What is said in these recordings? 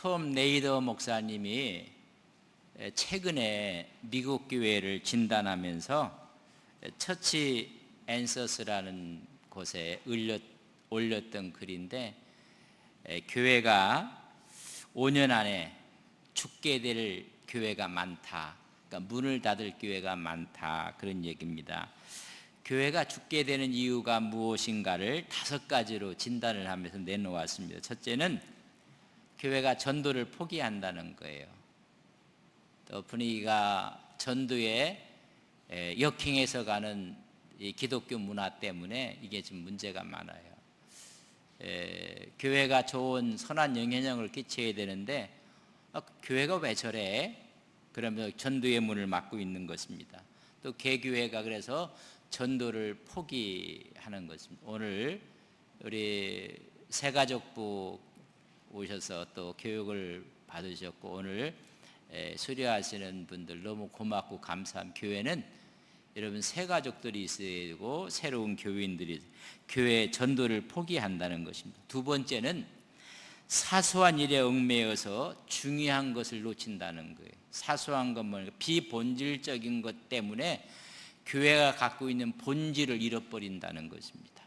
톰 네이더 목사님이 최근에 미국 교회를 진단하면서 처치 앤서스라는 곳에 올렸던 글인데, 교회가 5년 안에 죽게 될 교회가 많다, 그러니까 문을 닫을 교회가 많다, 그런 얘기입니다. 교회가 죽게 되는 이유가 무엇인가를 5가지로 진단을 하면서 내놓았습니다. 첫째는 교회가 전도를 포기한다는 거예요. 또 분위기가 전도에 역행해서 가는 이 기독교 문화 때문에 이게 지금 문제가 많아요. 교회가 좋은 선한 영향력을 끼쳐야 되는데 교회가 왜 저래? 그러면 전도의 문을 막고 있는 것입니다. 또 개교회가 그래서 전도를 포기하는 것입니다. 오늘 우리 새가족부 오셔서 또 교육을 받으셨고 오늘 수료하시는 분들 너무 고맙고 감사합니다. 교회는 여러분 새가족들이 있어야 되고 새로운 교인들이 교회 전도를 포기한다는 것입니다. 두 번째는 사소한 일에 얽매여서 중요한 것을 놓친다는 거예요. 사소한 것만 비본질적인 것 때문에 교회가 갖고 있는 본질을 잃어버린다는 것입니다.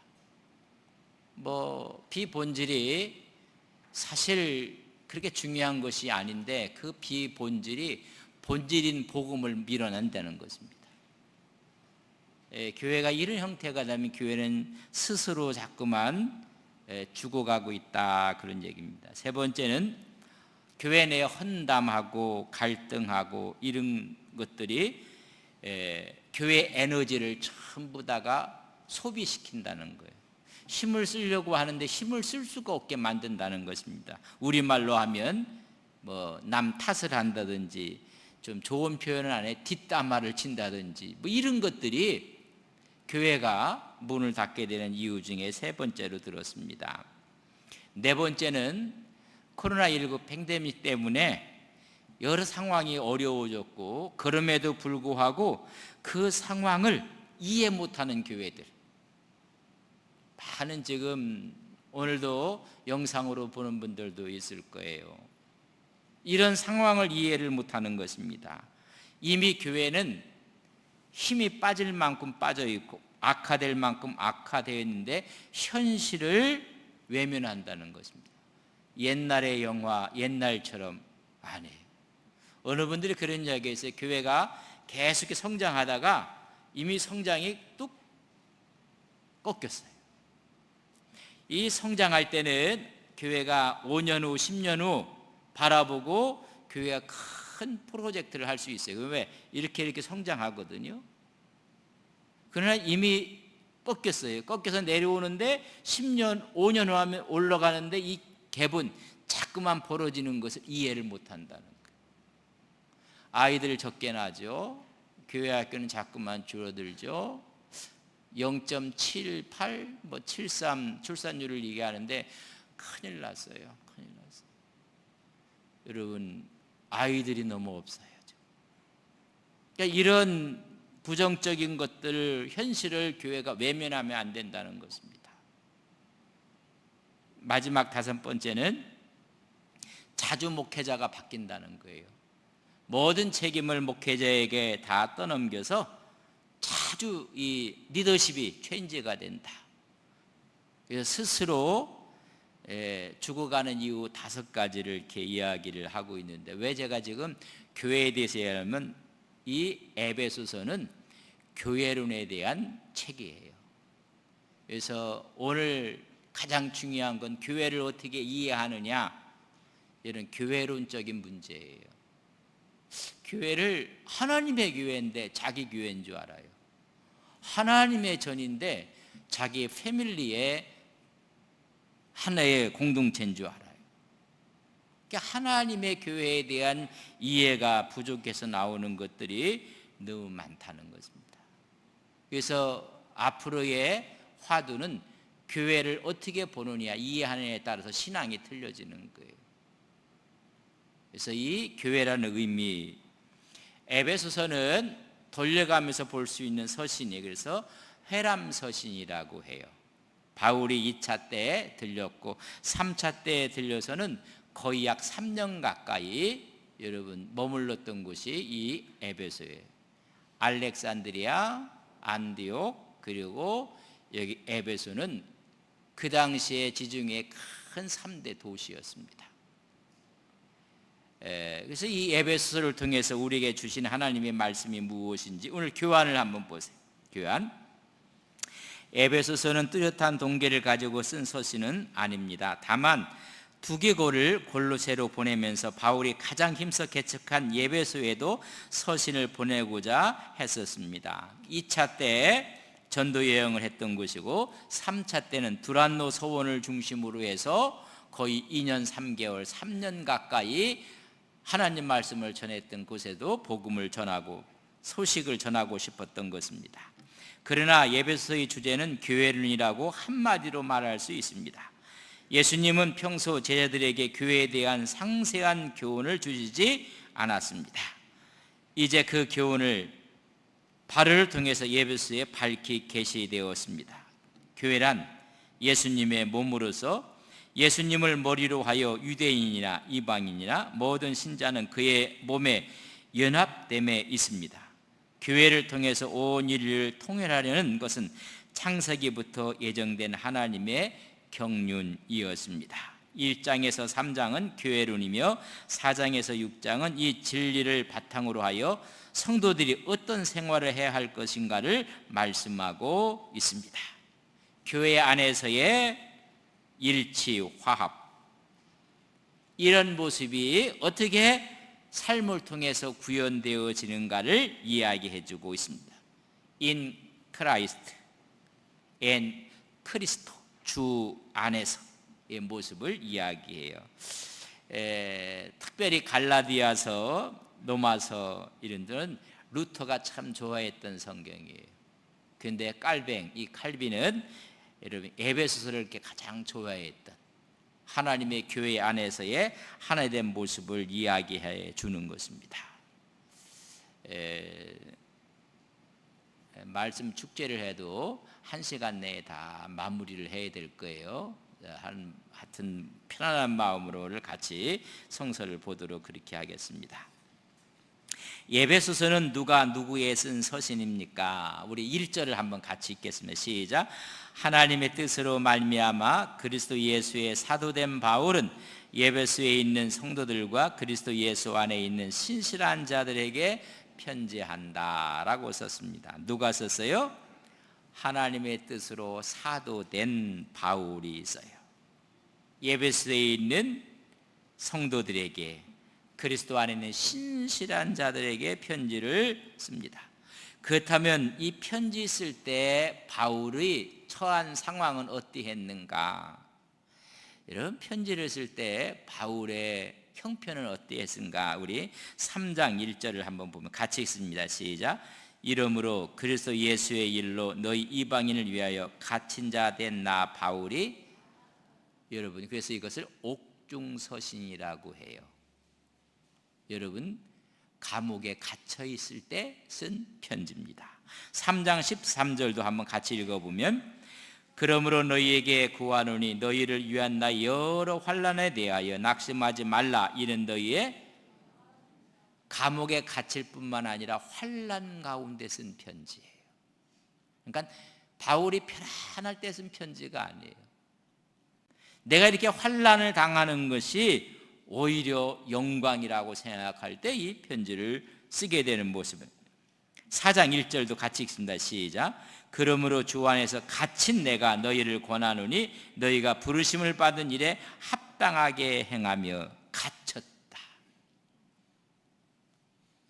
비본질이 사실 그렇게 중요한 것이 아닌데 그 비본질이 본질인 복음을 밀어낸다는 것입니다. 교회가 이런 형태가 되면 교회는 스스로 자꾸만 죽어가고 있다, 그런 얘기입니다. 세 번째는 교회 내에 헌담하고 갈등하고 이런 것들이 교회 에너지를 전부 다가 소비시킨다는 거예요. 힘을 쓰려고 하는데 힘을 쓸 수가 없게 만든다는 것입니다. 우리말로 하면 남 탓을 한다든지 좀 좋은 표현을 안 해 뒷담화를 친다든지 이런 것들이 교회가 문을 닫게 되는 이유 중에 세 번째로 들었습니다. 네 번째는 코로나19 팬데믹 때문에 여러 상황이 어려워졌고 그럼에도 불구하고 그 상황을 이해 못하는 교회들 많은, 지금 오늘도 영상으로 보는 분들도 있을 거예요. 이런 상황을 이해를 못하는 것입니다. 이미 교회는 힘이 빠질 만큼 빠져 있고 악화될 만큼 악화되어 있는데 현실을 외면한다는 것입니다. 옛날의 영화, 옛날처럼 안 해요. 어느 분들이 그런 이야기 했어요. 교회가 계속 성장하다가 이미 성장이 뚝 꺾였어요. 이 성장할 때는 교회가 5년 후, 10년 후 바라보고 교회가 큰 프로젝트를 할 수 있어요. 왜? 이렇게 성장하거든요. 그러나 이미 꺾였어요. 꺾여서 내려오는데 10년, 5년 후 하면 올라가는데 이 갭은 자꾸만 벌어지는 것을 이해를 못한다는 거예요. 아이들 적게 나죠. 교회 학교는 자꾸만 줄어들죠. 0.78, 73 출산율을 얘기하는데 큰일 났어요. 큰일 났어요. 여러분, 아이들이 너무 없어요. 그러니까 이런 부정적인 것들, 현실을 교회가 외면하면 안 된다는 것입니다. 마지막 5번째는 자주 목회자가 바뀐다는 거예요. 모든 책임을 목회자에게 다 떠넘겨서 자주 이 리더십이 체인지가 된다. 그래서 스스로 죽어가는 이유 5가지를 이렇게 이야기를 하고 있는데, 왜 제가 지금 교회에 대해서 얘기하면 이 에베소서는 교회론에 대한 책이에요. 그래서 오늘 가장 중요한 건 교회를 어떻게 이해하느냐, 이런 교회론적인 문제예요. 교회를 하나님의 교회인데 자기 교회인 줄 알아요. 하나님의 전인데 자기 패밀리의 하나의 공동체인 줄 알아요. 그러니까 하나님의 교회에 대한 이해가 부족해서 나오는 것들이 너무 많다는 것입니다. 그래서 앞으로의 화두는 교회를 어떻게 보느냐, 이해하느냐에 따라서 신앙이 틀려지는 거예요. 그래서 이 교회라는 의미, 에베소서는 돌려가면서 볼 수 있는 서신이에요. 그래서 회람서신이라고 해요. 바울이 2차 때에 들렸고 3차 때에 들려서는 거의 약 3년 가까이 여러분 머물렀던 곳이 이 에베소예요. 알렉산드리아, 안디옥, 그리고 여기 에베소는 그 당시에 지중해 큰 3대 도시였습니다. 그래서 이 에베소를 통해서 우리에게 주신 하나님의 말씀이 무엇인지 오늘 교환을 한번 보세요. 교환. 에베소서는 뚜렷한 동기를 가지고 쓴 서신은 아닙니다. 다만 두개고를 골로새로 보내면서 바울이 가장 힘써 개척한 에베소에도 서신을 보내고자 했었습니다. 2차 때 전도 여행을 했던 곳이고 3차 때는 두란노 서원을 중심으로 해서 거의 2년 3개월, 3년 가까이 하나님 말씀을 전했던 곳에도 복음을 전하고 소식을 전하고 싶었던 것입니다. 그러나 에베소의 주제는 교회론이라고 한마디로 말할 수 있습니다. 예수님은 평소 제자들에게 교회에 대한 상세한 교훈을 주시지 않았습니다. 이제 그 교훈을 바울을 통해서 에베소에 밝히 계시되었습니다. 교회란 예수님의 몸으로서 예수님을 머리로 하여 유대인이나 이방인이나 모든 신자는 그의 몸에 연합됨에 있습니다. 교회를 통해서 온 인류를 통일하려는 것은 창세기부터 예정된 하나님의 경륜이었습니다. 1장에서 3장은 교회론이며 4장에서 6장은 이 진리를 바탕으로 하여 성도들이 어떤 생활을 해야 할 것인가를 말씀하고 있습니다. 교회 안에서의 일치, 화합, 이런 모습이 어떻게 삶을 통해서 구현되어지는가를 이야기해주고 있습니다. In Christ, and 크리스토, 주 안에서의 모습을 이야기해요. 특별히 갈라디아서, 로마서 이런 데는 루터가 참 좋아했던 성경이에요. 그런데 깔뱅, 이 칼빈은 여러분 에베소서를 이렇게 가장 좋아했던 하나님의 교회 안에서의 하나된 모습을 이야기해 주는 것입니다. 말씀 축제를 해도 1시간 내에 다 마무리를 해야 될 거예요. 하여튼 편안한 마음으로 같이 성서를 보도록 그렇게 하겠습니다. 에베소서는 누가 누구에 쓴 서신입니까? 우리 1절을 한번 같이 읽겠습니다. 시작. 하나님의 뜻으로 말미암아 그리스도 예수의 사도된 바울은 에베소에 있는 성도들과 그리스도 예수 안에 있는 신실한 자들에게 편지한다라고 썼습니다. 누가 썼어요? 하나님의 뜻으로 사도된 바울이 있어요. 에베소에 있는 성도들에게, 그리스도 안에 있는 신실한 자들에게 편지를 씁니다. 그렇다면 이 편지 쓸 때 바울의 처한 상황은 어떠했는가? 이런 편지를 쓸 때 바울의 형편은 어떠했는가? 우리 3장 1절을 한번 보면 같이 읽습니다. 시작. 이러므로 그리스도 예수의 일로 너희 이방인을 위하여 갇힌 자 된 나 바울이, 여러분 그래서 이것을 옥중서신이라고 해요. 여러분 감옥에 갇혀 있을 때 쓴 편지입니다. 3장 13절도 한번 같이 읽어보면 그러므로 너희에게 구하노니 너희를 위한 나 여러 환난에 대하여 낙심하지 말라. 이는 너희의 감옥에 갇힐 뿐만 아니라 환난 가운데 쓴 편지예요. 그러니까 바울이 편안할 때 쓴 편지가 아니에요. 내가 이렇게 환난을 당하는 것이 오히려 영광이라고 생각할 때 이 편지를 쓰게 되는 모습입니다. 4장 1절도 같이 읽습니다. 시작. 그러므로 주 안에서 갇힌 내가 너희를 권하노니 너희가 부르심을 받은 일에 합당하게 행하며 갇혔다.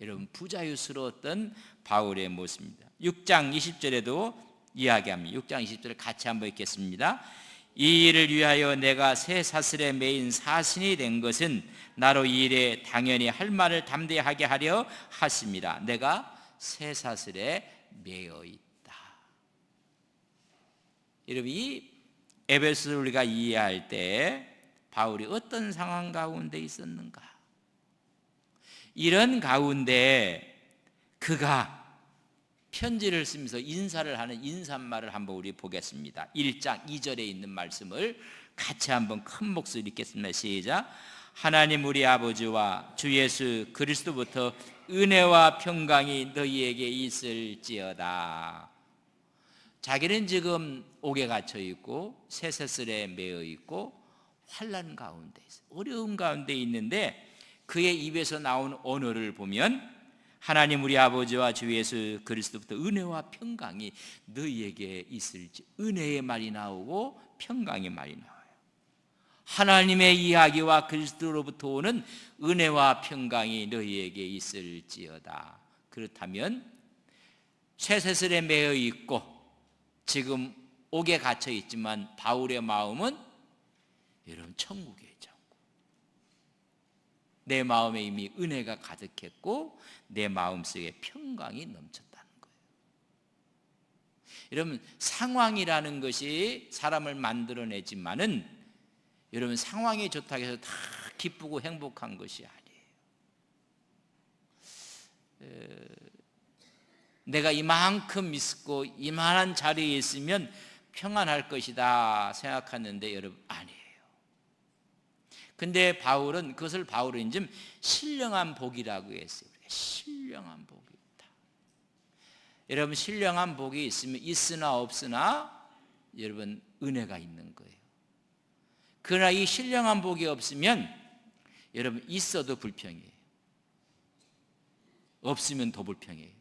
여러분 부자유스러웠던 바울의 모습입니다. 6장 20절에도 이야기합니다. 6장 20절을 같이 한번 읽겠습니다. 이 일을 위하여 내가 새 사슬에 매인 사신이 된 것은 나로 이 일에 당연히 할 말을 담대하게 하려 하십니다. 내가 새 사슬에 매여 있다. 여러분 이 에베소를 우리가 이해할 때 바울이 어떤 상황 가운데 있었는가? 이런 가운데 그가 편지를 쓰면서 인사를 하는 인사말을 한번 우리 보겠습니다. 1장 2절에 있는 말씀을 같이 한번 큰 목소리 읽겠습니다. 시작. 하나님 우리 아버지와 주 예수 그리스도부터 은혜와 평강이 너희에게 있을지어다. 자기는 지금 옥에 갇혀 있고 쇠사슬에 매어 있고 환난 가운데 있어요. 어려움 가운데 있는데 그의 입에서 나온 언어를 보면 하나님 우리 아버지와 주 예수 그리스도부터 은혜와 평강이 너희에게 있을지, 은혜의 말이 나오고 평강의 말이 나와요. 하나님의 이야기와 그리스도로부터 오는 은혜와 평강이 너희에게 있을지어다. 그렇다면 쇠사슬에 매어 있고 지금 옥에 갇혀 있지만 바울의 마음은 여러분 천국에 있죠. 내 마음에 이미 은혜가 가득했고 내 마음속에 평강이 넘쳤다는 거예요. 여러분 상황이라는 것이 사람을 만들어내지만은 여러분 상황이 좋다고 해서 다 기쁘고 행복한 것이 아니에요. 내가 이만큼 있고 이만한 자리에 있으면 평안할 것이다 생각하는데 여러분 아니에요. 근데 바울은 그것을 좀 신령한 복이라고 했어요. 신령한 복이 있다. 여러분 신령한 복이 있으면 있으나 없으나 여러분 은혜가 있는 거예요. 그러나 이 신령한 복이 없으면 여러분 있어도 불평이에요. 없으면 더 불평이에요.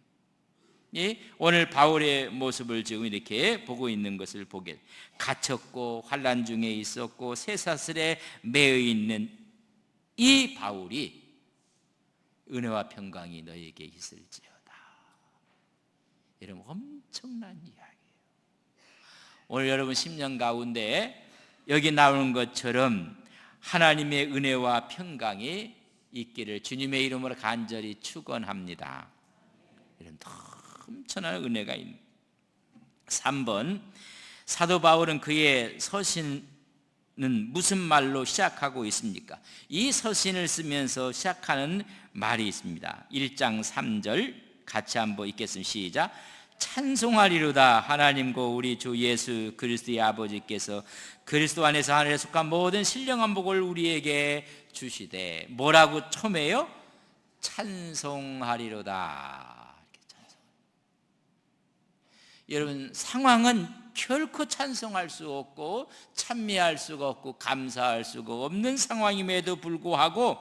오늘 바울의 모습을 지금 이렇게 보고 있는 것을 보게, 갇혔고 환난 중에 있었고 쇠사슬에 매여 있는 이 바울이 은혜와 평강이 너에게 있을지어다. 여러분 엄청난 이야기예요. 오늘 여러분 10년 가운데 여기 나오는 것처럼 하나님의 은혜와 평강이 있기를 주님의 이름으로 간절히 축원합니다. 이런 엄청난 은혜가 있는 3번, 사도 바울은 그의 서신은 무슨 말로 시작하고 있습니까? 이 서신을 쓰면서 시작하는 말이 있습니다. 1장 3절 같이 한번 읽겠습니다. 시작. 찬송하리로다 하나님과 우리 주 예수 그리스도의 아버지께서 그리스도 안에서 하늘에 속한 모든 신령한 복을 우리에게 주시되, 뭐라고 첨해요? 찬송하리로다. 여러분 상황은 결코 찬송할 수 없고 찬미할 수가 없고 감사할 수가 없는 상황임에도 불구하고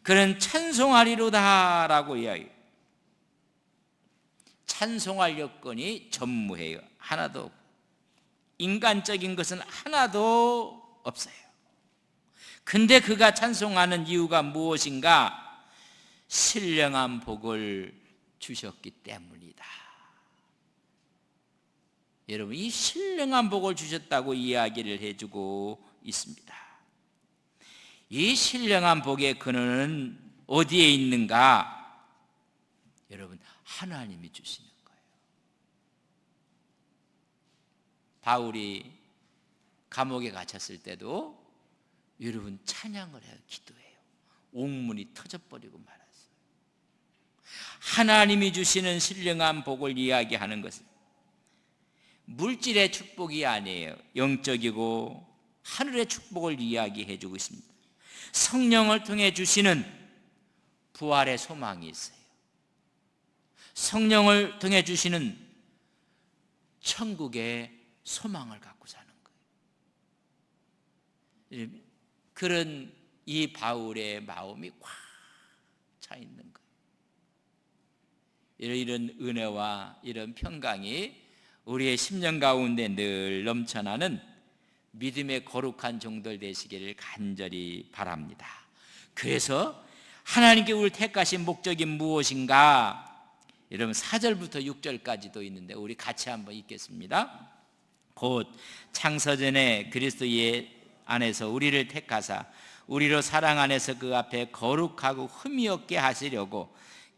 그는 찬송하리로다라고 이야기해요. 찬송할 여건이 전무해요. 하나도 없고 인간적인 것은 하나도 없어요. 근데 그가 찬송하는 이유가 무엇인가? 신령한 복을 주셨기 때문이다. 여러분 이 신령한 복을 주셨다고 이야기를 해주고 있습니다. 이 신령한 복의 근원은 어디에 있는가? 여러분 하나님이 주시는 거예요. 바울이 감옥에 갇혔을 때도 여러분 찬양을 해요. 기도해요. 옥문이 터져버리고 말았어요. 하나님이 주시는 신령한 복을 이야기하는 것은 물질의 축복이 아니에요. 영적이고 하늘의 축복을 이야기해 주고 있습니다. 성령을 통해 주시는 부활의 소망이 있어요. 성령을 통해 주시는 천국의 소망을 갖고 사는 거예요. 그런 이 바울의 마음이 꽉 차 있는 거예요. 이런 은혜와 이런 평강이 우리의 10년 가운데 늘 넘쳐나는 믿음의 거룩한 종들 되시기를 간절히 바랍니다. 그래서 하나님께 우리를 택하신 목적이 무엇인가? 여러분 4절부터 6절까지도 있는데 우리 같이 한번 읽겠습니다. 곧 창세전에 그리스도 안에서 우리를 택하사 우리로 사랑 안에서 그 앞에 거룩하고 흠이 없게 하시려고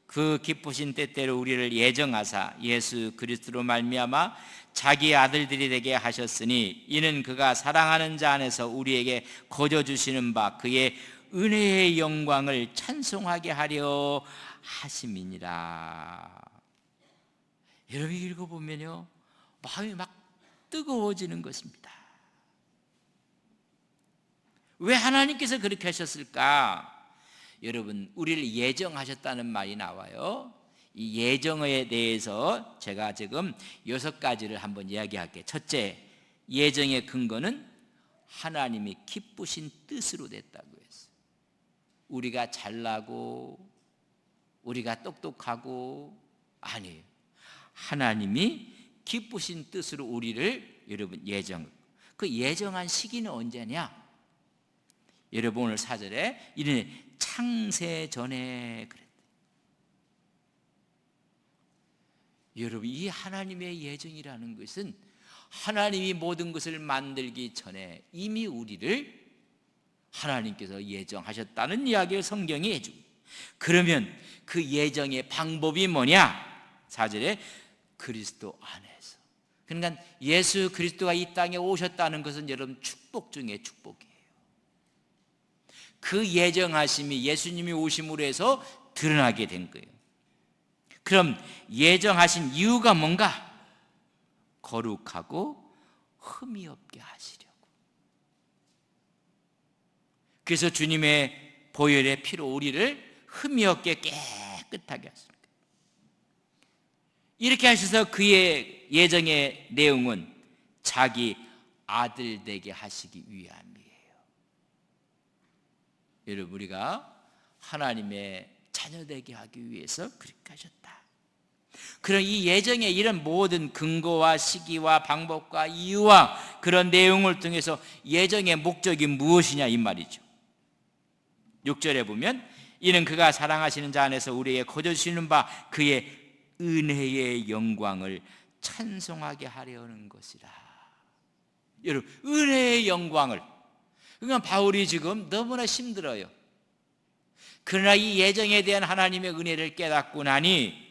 그 기쁘신 때때로 우리를 예정하사 예수 그리스도로 말미암아 자기 아들들이 되게 하셨으니 이는 그가 사랑하는 자 안에서 우리에게 거저 주시는 바 그의 은혜의 영광을 찬송하게 하려 하심이니라. 여러분이 읽어보면요, 마음이 막 뜨거워지는 것입니다. 왜 하나님께서 그렇게 하셨을까? 여러분, 우리를 예정하셨다는 말이 나와요. 이 예정에 대해서 제가 지금 6가지를 한번 이야기할게요. 첫째, 예정의 근거는 하나님이 기쁘신 뜻으로 됐다고 했어요. 우리가 잘나고 우리가 똑똑하고 아니에요. 하나님이 기쁘신 뜻으로 우리를 여러분 예정. 그 예정한 시기는 언제냐? 여러분 오늘 4절에 이르니 창세 전에 그랬다. 여러분, 이 하나님의 예정이라는 것은 하나님이 모든 것을 만들기 전에 이미 우리를 하나님께서 예정하셨다는 이야기를 성경이 해주고, 그러면 그 예정의 방법이 뭐냐? 4절에 그리스도 안에서. 그러니까 예수 그리스도가 이 땅에 오셨다는 것은 여러분 축복 중에 축복이에요. 그 예정하심이 예수님이 오심으로 해서 드러나게 된 거예요. 그럼 예정하신 이유가 뭔가? 거룩하고 흠이 없게 하시려고. 그래서 주님의 보혈의 피로 우리를 흠이 없게 깨끗하게 하시는 거예요. 이렇게 하셔서 그의 예정의 내용은 자기 아들 되게 하시기 위함이에요. 여러분, 우리가 하나님의 자녀 되게 하기 위해서 그렇게 하셨다. 그런 이 예정의 이런 모든 근거와 시기와 방법과 이유와 그런 내용을 통해서 예정의 목적이 무엇이냐 이 말이죠. 6절에 보면 이는 그가 사랑하시는 자 안에서 우리에게 거저주시는 바 그의 은혜의 영광을 찬송하게 하려는 것이라. 여러분, 은혜의 영광을, 그러니까 바울이 지금 너무나 힘들어요. 그러나 이 예정에 대한 하나님의 은혜를 깨닫고 나니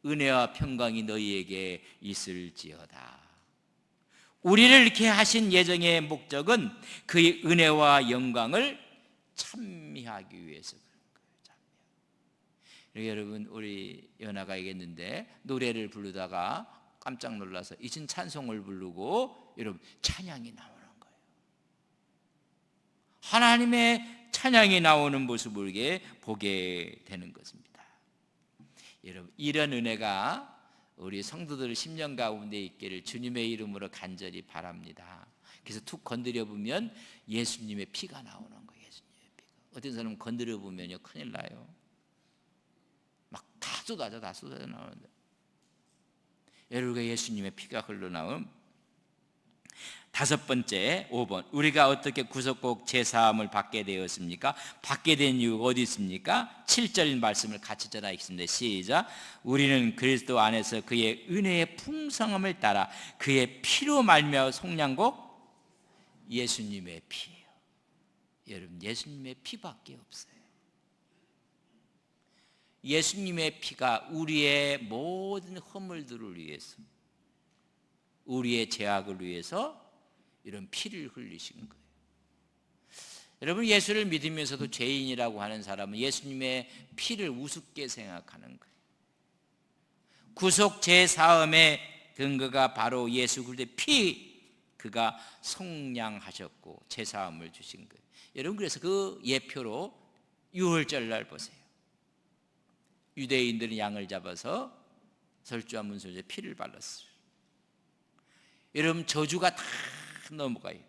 은혜와 평강이 너희에게 있을지어다. 우리를 이렇게 하신 예정의 목적은 그의 은혜와 영광을 찬미하기 위해서 그런 거예요. 여러분, 우리 연아가 얘기했는데 노래를 부르다가 깜짝 놀라서 이젠 찬송을 부르고 여러분 찬양이 나오는 거예요. 하나님의 찬양이 나오는 모습을 보게 되는 것입니다. 여러분, 이런 은혜가 우리 성도들 심령 가운데 있기를 주님의 이름으로 간절히 바랍니다. 그래서 툭 건드려 보면 예수님의 피가 나오는 거예요. 예수님의 피가. 어떤 사람은 건드려 보면요 큰일 나요. 막 다 쏟아져 나오는데, 여러분과 예수님의 피가 흘러나온 5번째 5번, 우리가 어떻게 구속국 제사함을 받게 되었습니까? 받게 된 이유가 어디 있습니까? 7절 말씀을 같이 전하 있습니다. 시작. 우리는 그리스도 안에서 그의 은혜의 풍성함을 따라 그의 피로 말미암아 속량곡 예수님의 피예요. 여러분, 예수님의 피밖에 없어요. 예수님의 피가 우리의 모든 허물들을 위해서, 우리의 죄악을 위해서 이런 피를 흘리신 거예요. 여러분, 예수를 믿으면서도 죄인이라고 하는 사람은 예수님의 피를 우습게 생각하는 거예요. 구속 제사함의 근거가 바로 예수 그리스도의 피, 그가 속량하셨고 제사함을 주신 거예요. 여러분, 그래서 그 예표로 유월절날 보세요. 유대인들은 양을 잡아서 설주와 문설주에 피를 발랐어요. 여러분, 저주가 다 넘어가요.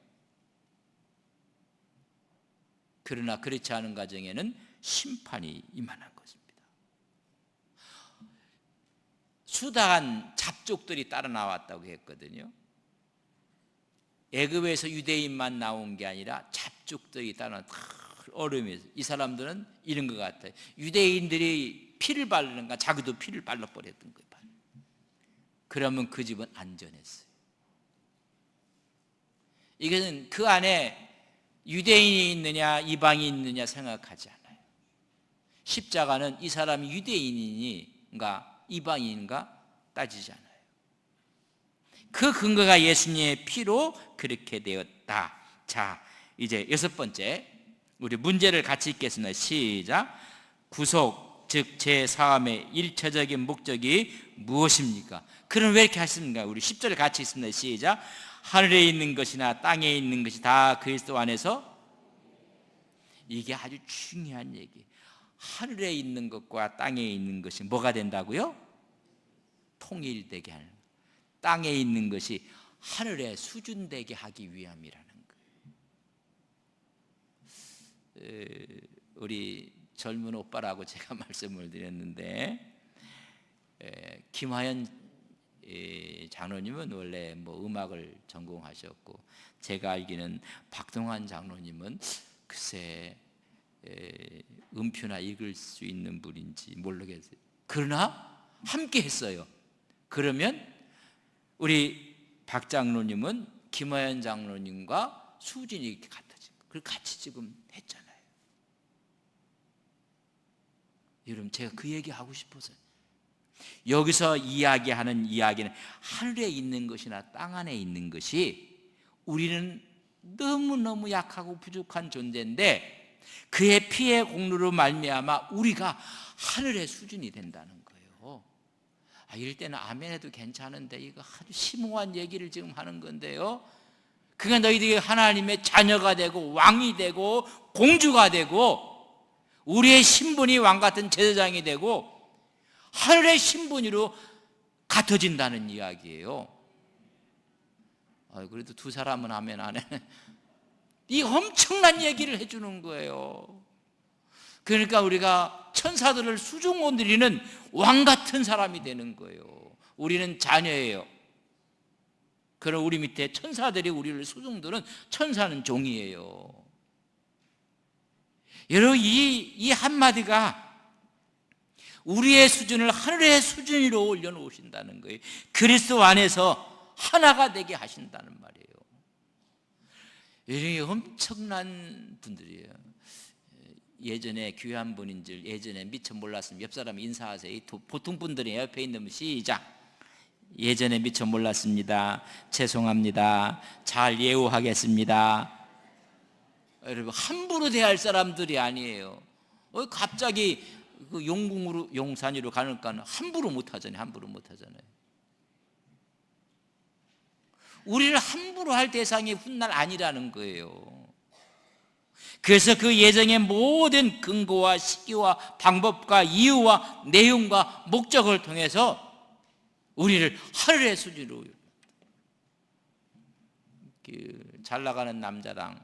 그러나 그렇지 않은 가정에는 심판이 임하는 것입니다. 수다한 잡족들이 따라 나왔다고 했거든요. 애굽에서 유대인만 나온 게 아니라 잡족들이 따라 얼음에서. 이 사람들은 이런 것 같아요. 유대인들이 피를 바르는가 자기도 피를 발라버렸던 거예요. 그러면 그 집은 안전했어요. 이것은 그 안에 유대인이 있느냐 이방이 있느냐 생각하지 않아요. 십자가는 이 사람이 유대인인가 이방인인가 따지지 않아요. 그 근거가 예수님의 피로 그렇게 되었다. 자, 이제 6번째 우리 문제를 같이 읽겠습니다. 시작. 구속 즉 제4함의 일차적인 목적이 무엇입니까? 그럼 왜 이렇게 하십니까? 우리 10절 같이 있습니다. 시작. 하늘에 있는 것이나 땅에 있는 것이 다 그리스도 안에서. 이게 아주 중요한 얘기. 하늘에 있는 것과 땅에 있는 것이 뭐가 된다고요? 통일되게 하는. 땅에 있는 것이 하늘에 수준되게 하기 위함이라는 거예요. 우리 젊은 오빠라고 제가 말씀을 드렸는데, 김화연 장로님은 원래 뭐 음악을 전공하셨고, 제가 알기는 박동환 장로님은 글쎄 음표나 읽을 수 있는 분인지 모르겠어요. 그러나 함께 했어요. 그러면 우리 박 장로님은 김화연 장로님과 수준이 이렇게 같아지고, 그리고 같이 지금 했잖아요. 여러분, 제가 그 얘기 하고 싶어서요. 여기서 이야기하는 이야기는 하늘에 있는 것이나 땅 안에 있는 것이 우리는 너무너무 약하고 부족한 존재인데, 그의 피의 공로로 말미암아 우리가 하늘의 수준이 된다는 거예요. 이럴 때는 아멘 해도 괜찮은데, 이거 아주 심오한 얘기를 지금 하는 건데요, 그가 너희들이 하나님의 자녀가 되고 왕이 되고 공주가 되고 우리의 신분이 왕같은 제사장이 되고 하늘의 신분으로 같아진다는 이야기예요. 그래도 두 사람은 아멘 안 해. 이 엄청난 얘기를 해주는 거예요. 그러니까 우리가 천사들을 수종 드리는 왕같은 사람이 되는 거예요. 우리는 자녀예요. 그럼 우리 밑에 천사들이 우리를 수종드는, 천사는 종이에요. 여러분, 이 한마디가 우리의 수준을 하늘의 수준으로 올려놓으신다는 거예요. 그리스도 안에서 하나가 되게 하신다는 말이에요. 이게 엄청난 분들이에요. 예전에 귀한 분인 줄 예전에 미처 몰랐으면 옆 사람 인사하세요. 보통 분들이 옆에 있는 분 시작. 예전에 미처 몰랐습니다. 죄송합니다. 잘 예우하겠습니다. 여러분, 함부로 대할 사람들이 아니에요. 갑자기 그 용산으로 가니까 함부로 못하잖아요. 함부로 못하잖아요. 우리를 함부로 할 대상이 훗날 아니라는 거예요. 그래서 그 예정의 모든 근거와 시기와 방법과 이유와 내용과 목적을 통해서 우리를 하늘의 수준으로, 잘 나가는 남자랑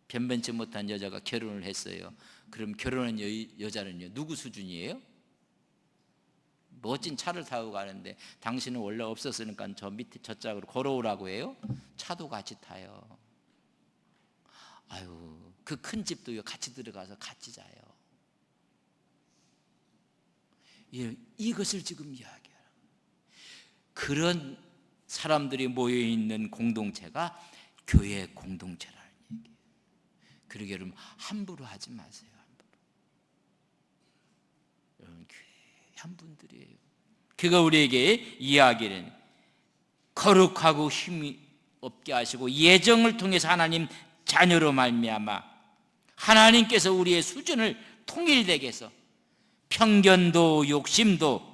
변변치 못한 여자가 결혼을 했어요. 그럼 결혼한 여자는요, 누구 수준이에요? 멋진 차를 타고 가는데 당신은 원래 없었으니까 저 밑에 저 짝으로 걸어오라고 해요? 차도 같이 타요. 그 큰 집도 같이 들어가서 같이 자요. 이것을 지금 이야기해요. 그런 사람들이 모여있는 공동체가 교회 공동체라는 얘기예요. 그러게 여러분, 함부로 하지 마세요. 여러분, 귀한 분들이에요. 그가 우리에게 이야기는 거룩하고 힘이 없게 하시고 예정을 통해서 하나님 자녀로 말미암아 하나님께서 우리의 수준을 통일되게 해서, 편견도 욕심도,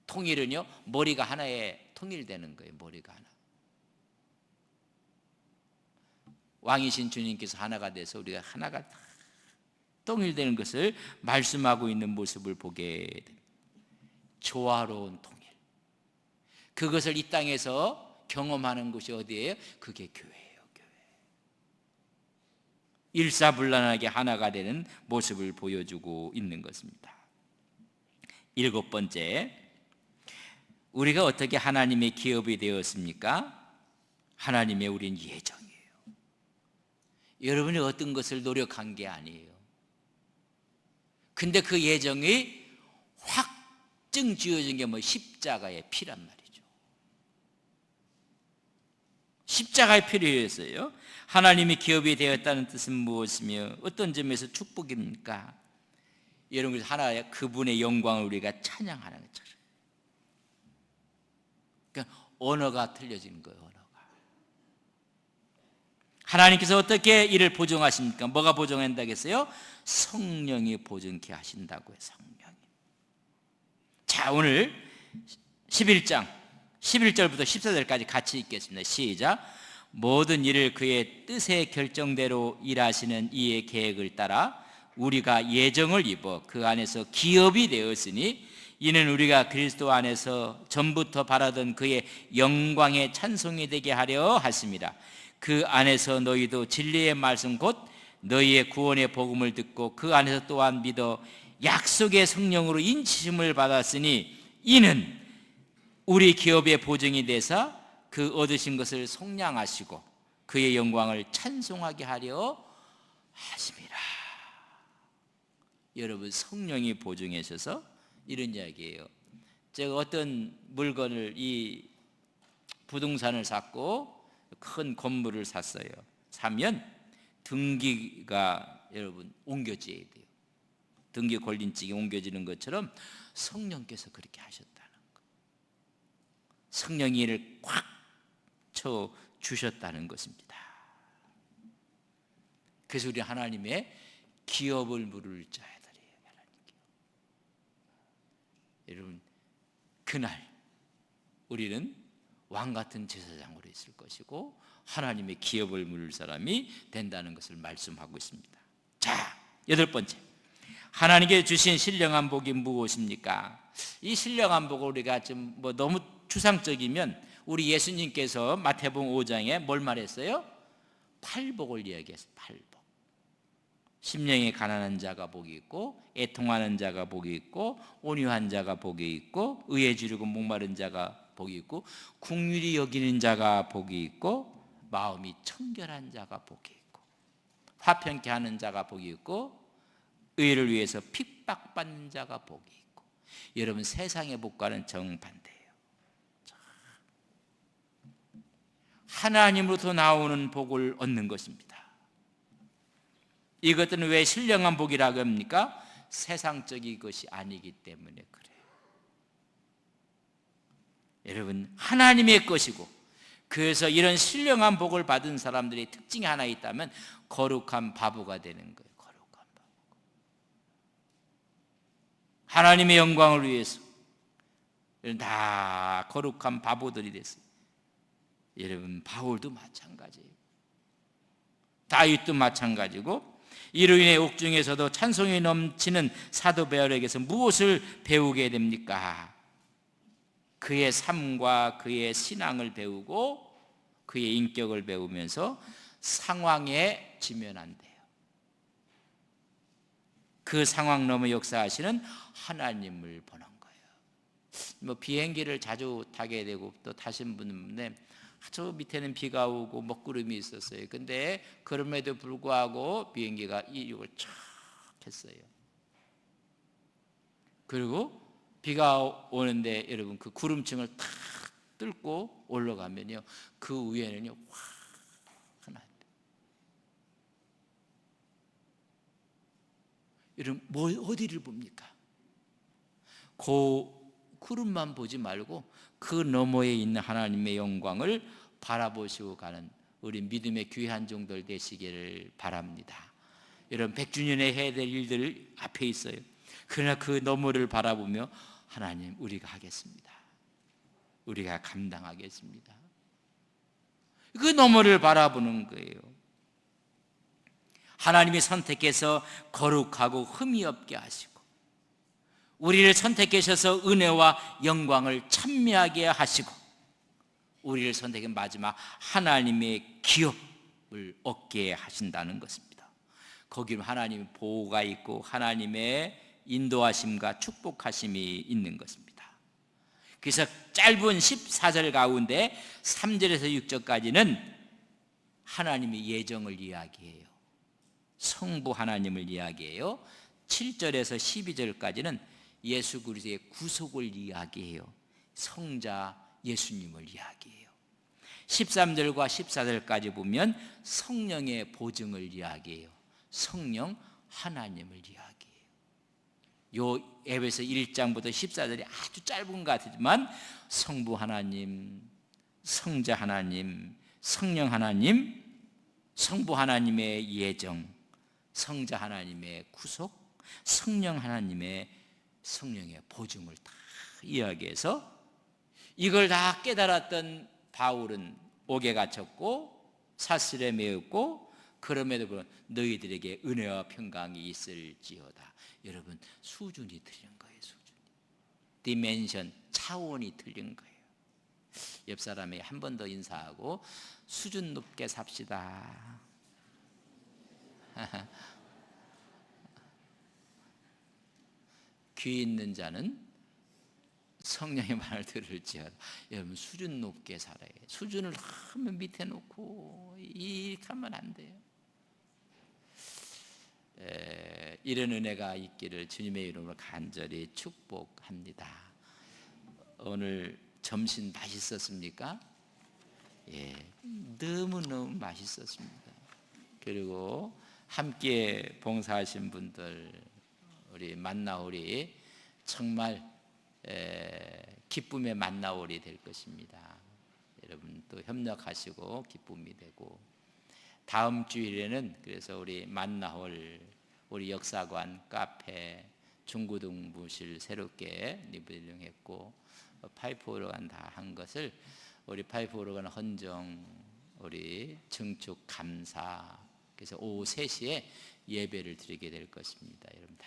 통일은요 머리가 하나에 통일되는 거예요. 머리가 하나. 왕이신 주님께서 하나가 돼서 우리가 하나가 통일되는 것을 말씀하고 있는 모습을 보게 됩니다. 조화로운 통일, 그것을 이 땅에서 경험하는 것이 어디예요? 그게 교회예요. 교회. 일사불란하게 하나가 되는 모습을 보여주고 있는 것입니다. 7번째, 우리가 어떻게 하나님의 기업이 되었습니까? 하나님의 우린 예정이에요. 여러분이 어떤 것을 노력한 게 아니에요. 근데 그 예정이 확증 지어진 게 십자가의 피란 말이죠. 십자가의 피를 위해서요. 하나님의 기업이 되었다는 뜻은 무엇이며 어떤 점에서 축복입니까? 여러분, 하나의 그분의 영광을 우리가 찬양하는 것처럼. 그러니까 언어가 틀려지는 거예요. 언어가. 하나님께서 어떻게 이를 보증하십니까? 뭐가 보증한다고 했어요? 성령이 보증케 하신다고요. 성령이. 자, 오늘 11장 11절부터 14절까지 같이 읽겠습니다. 시작. 모든 일을 그의 뜻의 결정대로 일하시는 이의 계획을 따라 우리가 예정을 입어 그 안에서 기업이 되었으니 이는 우리가 그리스도 안에서 전부터 바라던 그의 영광의 찬송이 되게 하려 하심이라. 그 안에서 너희도 진리의 말씀 곧 너희의 구원의 복음을 듣고 그 안에서 또한 믿어 약속의 성령으로 인치심을 받았으니 이는 우리 기업의 보증이 되사 그 얻으신 것을 속량하시고 그의 영광을 찬송하게 하려 하심이라. 여러분, 성령이 보증해 주셔서 이런 이야기예요. 제가 어떤 물건을, 이 부동산을 샀고 큰 건물을 샀어요. 사면 등기가 여러분 옮겨져야 돼요. 등기 권리증이 옮겨지는 것처럼 성령께서 그렇게 하셨다는 것. 성령이 이를 꽉 쳐 주셨다는 것입니다. 그래서 우리 하나님의 기업을 물을 자들이에요. 하나님께. 여러분, 그날 우리는 왕 같은 제사장으로 있을 것이고 하나님의 기업을 물을 사람이 된다는 것을 말씀하고 있습니다. 자, 8번째, 하나님께 주신 신령한 복이 무엇입니까? 이 신령한 복을 우리가 좀 너무 추상적이면 우리 예수님께서 마태복음 5장에 뭘 말했어요? 팔복을 이야기했어요. 팔복. 심령이 가난한 자가 복이 있고 애통하는 자가 복이 있고 온유한 자가 복이 있고 의에 지르고 목마른 자가 복이 있고 긍휼히 여기는 자가 복이 있고 마음이 청결한 자가 복이 있고 화평케 하는 자가 복이 있고 의를 위해서 핍박받는 자가 복이 있고. 여러분, 세상의 복과는 정반대예요. 하나님으로부터 나오는 복을 얻는 것입니다. 이것들은 왜 신령한 복이라고 합니까? 세상적인 것이 아니기 때문에 그래요. 여러분, 하나님의 것이고, 그래서 이런 신령한 복을 받은 사람들의 특징이 하나 있다면 거룩한 바보가 되는 거예요. 거룩한 바보. 하나님의 영광을 위해서 다 거룩한 바보들이 됐어요. 여러분, 바울도 마찬가지예요. 다윗도 마찬가지고, 이로 인해 옥중에서도 찬송이 넘치는 사도 베드로에게서 무엇을 배우게 됩니까? 그의 삶과 그의 신앙을 배우고 그의 인격을 배우면서 상황에 지면한대요. 그 상황 너머 역사하시는 하나님을 보는 거예요. 비행기를 자주 타게 되고 또 타신 분인데 저 밑에는 비가 오고 먹구름이 있었어요. 근데 그럼에도 불구하고 비행기가 이륙을 촥 했어요. 그리고 비가 오는데 여러분, 그 구름층을 탁 뚫고 올라가면요, 그 위에는요 하나. 여러분, 어디를 봅니까? 그 구름만 보지 말고 그 너머에 있는 하나님의 영광을 바라보시고 가는 우리 믿음의 귀한 종들 되시기를 바랍니다. 여러분, 100주년에 해야 될 일들 앞에 있어요. 그러나 그 너머를 바라보며 하나님, 우리가 하겠습니다. 우리가 감당하겠습니다. 그 너머를 바라보는 거예요. 하나님이 선택해서 거룩하고 흠이 없게 하시고 우리를 선택하셔서 은혜와 영광을 찬미하게 하시고 우리를 선택해 마지막 하나님의 기업을 얻게 하신다는 것입니다. 거기는 하나님의 보호가 있고 하나님의 인도하심과 축복하심이 있는 것입니다. 그래서 짧은 14절 가운데 3절에서 6절까지는 하나님의 예정을 이야기해요. 성부 하나님을 이야기해요. 7절에서 12절까지는 예수 그리스도의 구속을 이야기해요. 성자 예수님을 이야기해요. 13절과 14절까지 보면 성령의 보증을 이야기해요. 성령 하나님을 이야기해요. 요 에베소 1장부터 14절이 아주 짧은 것 같지만 성부 하나님, 성자 하나님, 성령 하나님, 성부 하나님의 예정, 성자 하나님의 구속, 성령 하나님의 성령의 보증을 다 이야기해서 이걸 다 깨달았던 바울은 옥에 갇혔고 사슬에 매었고 그럼에도 불구하고 너희들에게 은혜와 평강이 있을지어다. 여러분, 수준이 틀린 거예요. 수준이. 디멘션, 차원이 틀린 거예요. 옆 사람에게 한 번 더 인사하고 수준 높게 삽시다. 귀 있는 자는 성령의 말을 들을지어다. 여러분, 수준 높게 살아야 해요. 수준을 너무 밑에 놓고 이렇게 하면 안 돼요. 이런 은혜가 있기를 주님의 이름으로 간절히 축복합니다. 오늘 점심 맛있었습니까? 예, 너무너무 맛있었습니다. 그리고 함께 봉사하신 분들, 우리 만나오리 정말 기쁨의 만나오리 될 것입니다. 여러분 또 협력하시고 기쁨이 되고, 다음 주일에는 그래서 우리 만나홀, 우리 역사관, 카페, 중고등부실 새롭게 리빌딩했고 파이프 오르간 다 한 것을 우리 파이프 오르간 헌정, 우리 증축 감사, 그래서 오후 3시에 예배를 드리게 될 것입니다. 여러분 다